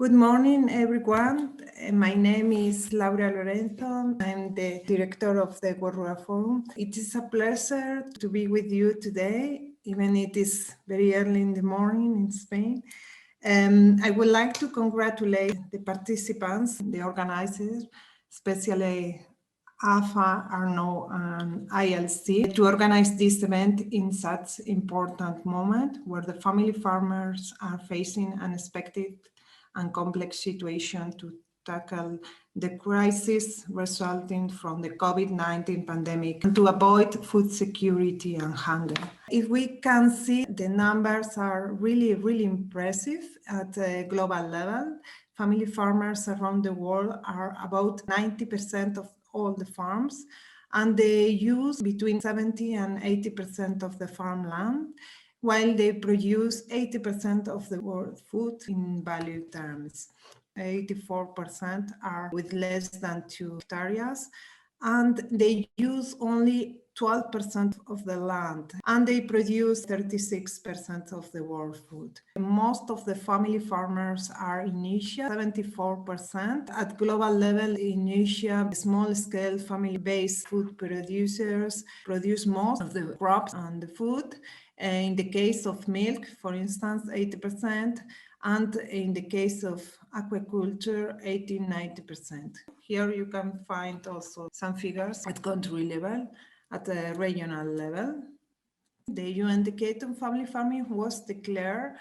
Good morning, everyone. My name is Lorenzo. I'm the director of the World Rural Forum. It is a pleasure to be with you today, even it is very early in the morning in Spain. I would like to congratulate the participants, the organizers, especially AFA, Arno, and ILC, to organize this event in such important moment where the family farmers are facing unexpected and complex situation to tackle the crisis resulting from the COVID-19 pandemic and to avoid food security and hunger. If we can see, the numbers are really impressive at a global level. Family farmers around the world are about 90% of all the farms, and they use between 70 and 80% of the farmland, while they produce 80% of the world food in value terms. 84% are with less than 2 hectares, and they use only 12% of the land, and they produce 36% of the world food. Most of the family farmers are in Asia, 74%. At global level in Asia, small-scale family-based food producers produce most of the crops and the food. In the case of milk, for instance, 80%, and in the case of aquaculture, 80-90%. Here you can find also some figures at country level, at a regional level. The UN Decade on Family Farming was declared,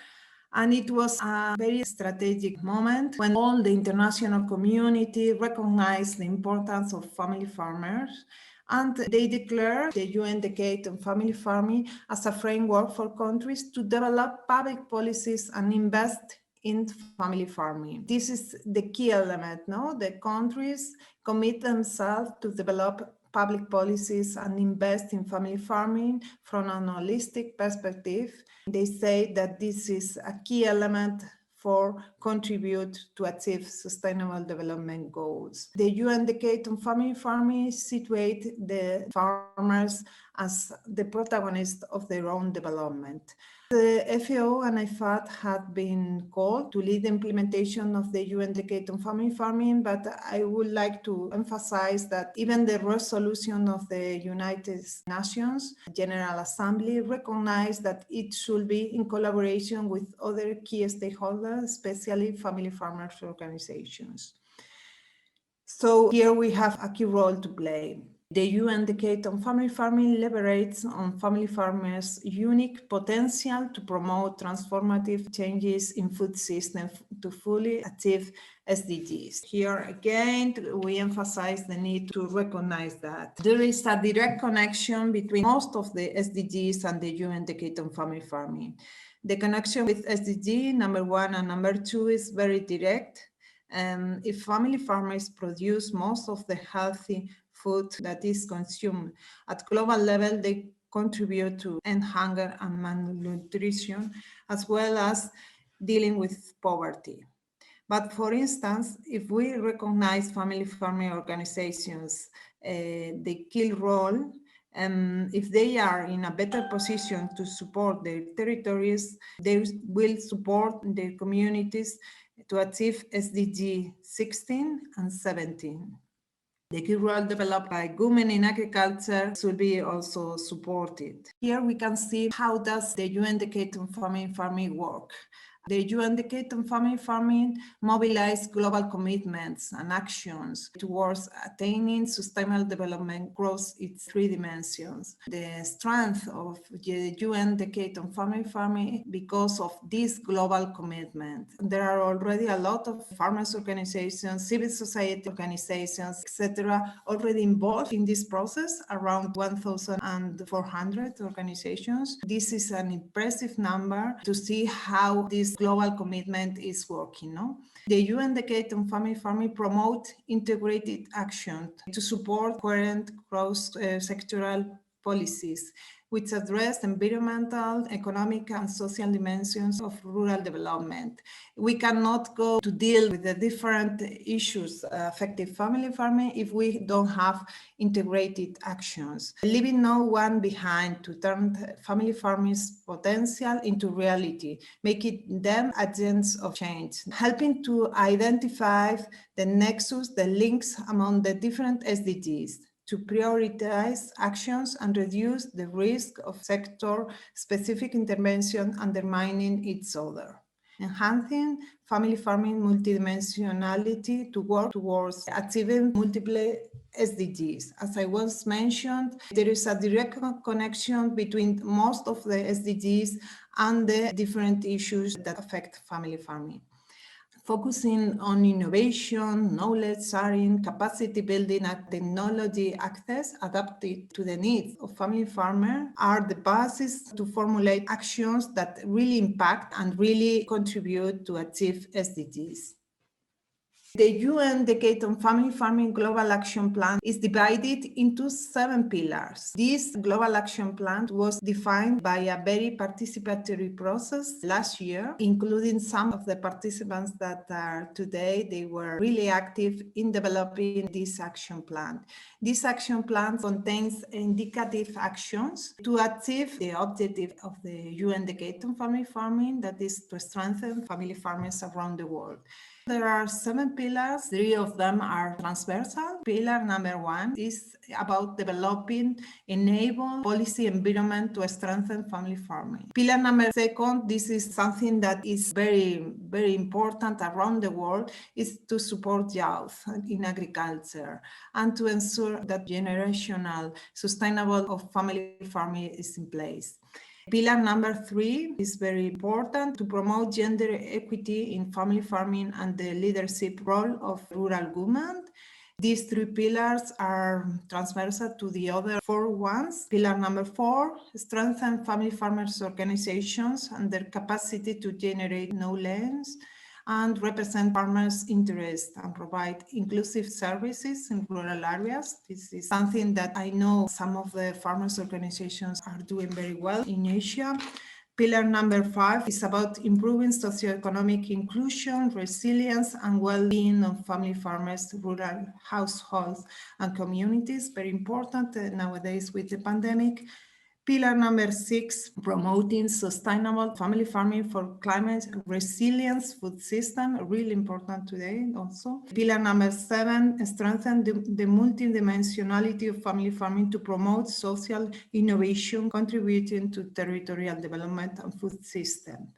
and it was a very strategic moment when all the international community recognized the importance of family farmers, and they declared the UN Decade on Family Farming as a framework for countries to develop public policies and invest in family farming. This is the key element, no? The countries commit themselves to develop public policies and invest in family farming from an holistic perspective. They say that this is a key element for contribute to achieve sustainable development goals. The UN Decade on Family Farming situate the farmers as the protagonists of their own development. The FAO and IFAD have been called to lead the implementation of the UN Decade on Family Farming, but I would like to emphasize that even the resolution of the United Nations General Assembly recognized that it should be in collaboration with other key stakeholders, especially family farmers organizations. So here we have a key role to play. The UN Decade on Family Farming deliberates on family farmers' unique potential to promote transformative changes in food systems to fully achieve SDGs. Here again, we emphasize the need to recognize that there is a direct connection between most of the SDGs and the UN Decade on Family Farming. The connection with SDG number 1 and number 2 is very direct. If family farmers produce most of the healthy food that is consumed at global level, they contribute to end hunger and malnutrition, as well as dealing with poverty. But for instance, if we recognize family farming organizations, the key role, if they are in a better position to support their territories, they will support their communities to achieve SDG 16 and 17. The key role developed by women in agriculture should be also supported. Here we can see how does the UN Decade on Family Farming work. The UN Decade on Family Farming mobilized global commitments and actions towards attaining sustainable development across its 3 dimensions. The strength of the UN Decade on Family Farming because of this global commitment. There are already a lot of farmers organizations, civil society organizations, etc., already involved in this process, around 1,400 organizations. This is an impressive number to see how this global commitment is working. No? The UN Decade on Family Farming promote integrated action to support coherent cross-sectoral policies which address environmental, economic, and social dimensions of rural development. We cannot go to deal with the different issues affecting family farming if we don't have integrated actions, leaving no one behind to turn family farming's potential into reality, making them agents of change, helping to identify the nexus, the links among the different SDGs, to prioritize actions and reduce the risk of sector-specific intervention undermining each other. Enhancing family farming multidimensionality to work towards achieving multiple SDGs. As I once mentioned, there is a direct connection between most of the SDGs and the different issues that affect family farming. Focusing on innovation, knowledge sharing, capacity building, and technology access adapted to the needs of family farmers are the basis to formulate actions that really impact and really contribute to achieve SDGs. The UN Decade on Family Farming Global Action Plan is divided into 7 pillars. This Global Action Plan was defined by a very participatory process last year, including some of the participants that are today. They were really active in developing this action plan. This action plan contains indicative actions to achieve the objective of the UN Decade on Family Farming, that is to strengthen family farmers around the world. There are 7 pillars. 3 of them are transversal. Pillar number 1 is about developing enable policy environment to strengthen family farming. Pillar number 2, this is something that is very, very important around the world, is to support youth in agriculture and to ensure that generational sustainable of family farming is in place. Pillar number 3 is very important to promote gender equity in family farming and the leadership role of rural women. These 3 pillars are transversal to the other 4 ones. Pillar number 4, strengthen family farmers' organizations and their capacity to generate knowledge and represent farmers' interests and provide inclusive services in rural areas. This is something that I know some of the farmers' organizations are doing very well in Asia. Pillar number 5 is about improving socioeconomic inclusion, resilience, and well-being of family farmers, rural households, and communities. Very important nowadays with the pandemic. Pillar number 6, promoting sustainable family farming for climate resilience food system, really important today also. Pillar number 7, strengthen the multidimensionality of family farming to promote social innovation, contributing to territorial development and food system.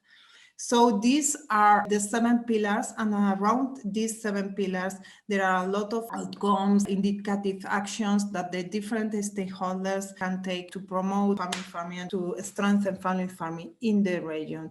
So these are the 7 pillars, and around these 7 pillars, there are a lot of outcomes, indicative actions that the different stakeholders can take to promote family farming and to strengthen family farming in the region,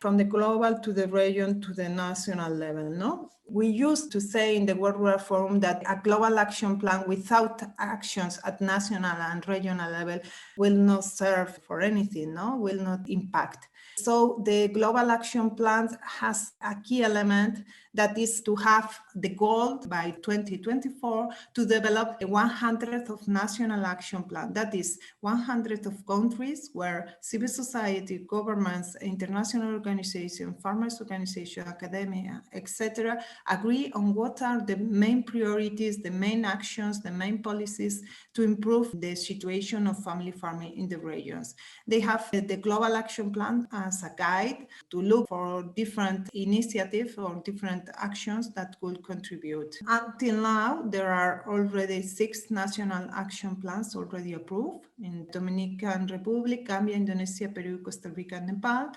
from the global to the region to the national level, no? We used to say in the World Rural Forum that a global action plan without actions at national and regional level will not serve for anything, no? Will not impact. So the Global Action Plan has a key element that is to have the goal by 2024 to develop a 100th of national action plan. That is 100 of countries where civil society, governments, international organizations, farmers organizations, academia, etc., agree on what are the main priorities, the main actions, the main policies to improve the situation of family farming in the regions. They have the Global Action Plan as a guide to look for different initiatives or different actions that could contribute. Until now, there are already 6 national action plans already approved in Dominican Republic, Gambia, Indonesia, Peru, Costa Rica, and Nepal.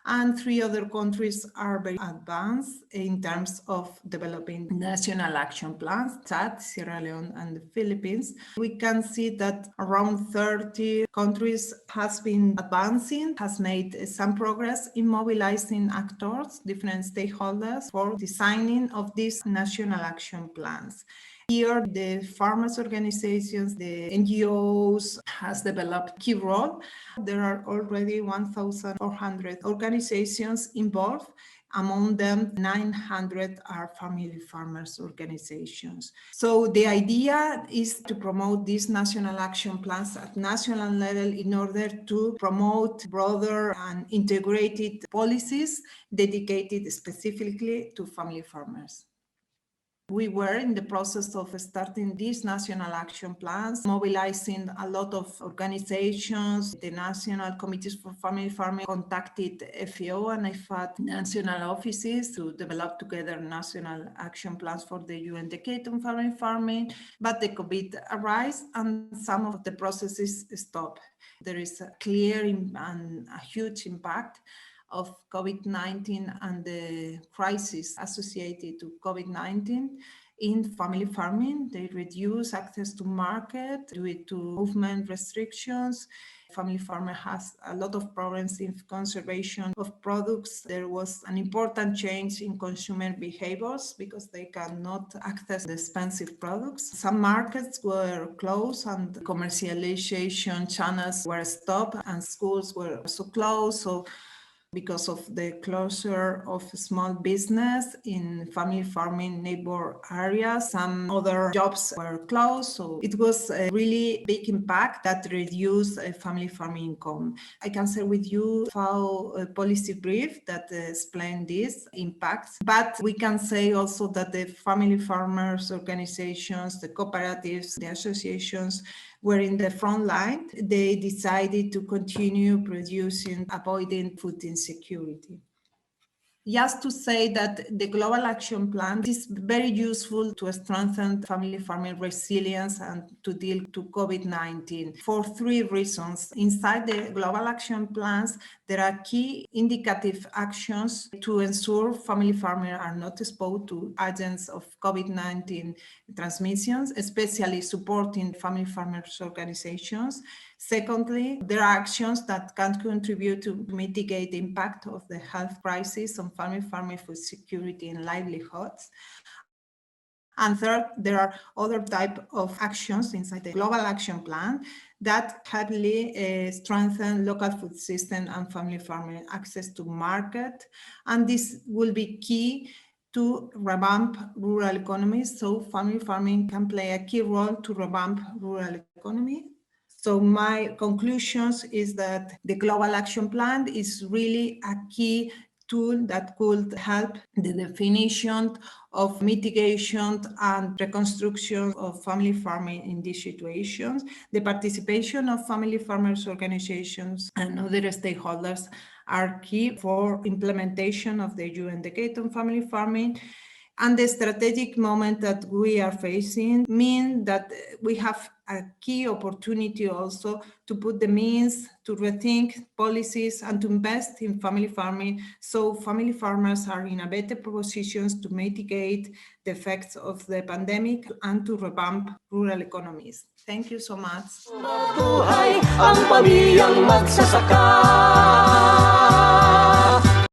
And 3 other countries are very advanced in terms of developing national action plans, Chad, Sierra Leone, and the Philippines. We can see that around 30 countries has been advancing, has made some progress in mobilizing actors, different stakeholders for designing of these national action plans. Here, the farmers' organizations, the NGOs has developed a key role. There are already 1,400 organizations involved Among them, 900 are family farmers organizations. So the idea is to promote these national action plans at national level in order to promote broader and integrated policies dedicated specifically to family farmers. We were in the process of starting these national action plans, mobilizing a lot of organizations. The National Committees for Family Farming contacted FAO and IFAD national offices to develop together national action plans for the UNDFF on family farming. But the COVID arose and some of the processes stopped. There is a clear and a huge impact of COVID-19 and the crisis associated to COVID-19 in family farming. They reduce access to market due to movement restrictions. Family farmer has a lot of problems in conservation of products. There was an important change in consumer behaviors because they cannot access the expensive products. Some markets were closed and commercialization channels were stopped and schools were also closed. So because of the closure of small business in family farming neighbor areas, some other jobs were closed. So it was a really big impact that reduced family farming income. I can share with you FAO policy brief that explain these impacts. But we can say also that the family farmers organizations, the cooperatives, the associations were in the front line. They decided to continue producing, avoiding food insecurity. Just to say that the Global Action Plan is very useful to strengthen family farming resilience and to deal to COVID-19 for three reasons. Inside the Global Action Plans, there are key indicative actions to ensure family farmers are not exposed to agents of COVID-19 transmissions, especially supporting family farmers organizations. Secondly, there are actions that can contribute to mitigate the impact of the health crisis on family farming food security and livelihoods. And third, there are other type of actions inside the Global Action Plan that heavily strengthen local food system and family farming access to market. And this will be key to revamp rural economies. So family farming can play a key role to revamp rural economy. So my conclusions is that the Global Action Plan is really a key tool that could help the definition of mitigation and reconstruction of family farming in these situations. The participation of family farmers organizations and other stakeholders are key for implementation of the UNDFF on family farming. And the strategic moment that we are facing means that we have a key opportunity also to put the means to rethink policies and to invest in family farming, so family farmers are in a better position to mitigate the effects of the pandemic and to revamp rural economies. Thank you so much. Mabuhay ang pamilyang magsasaka.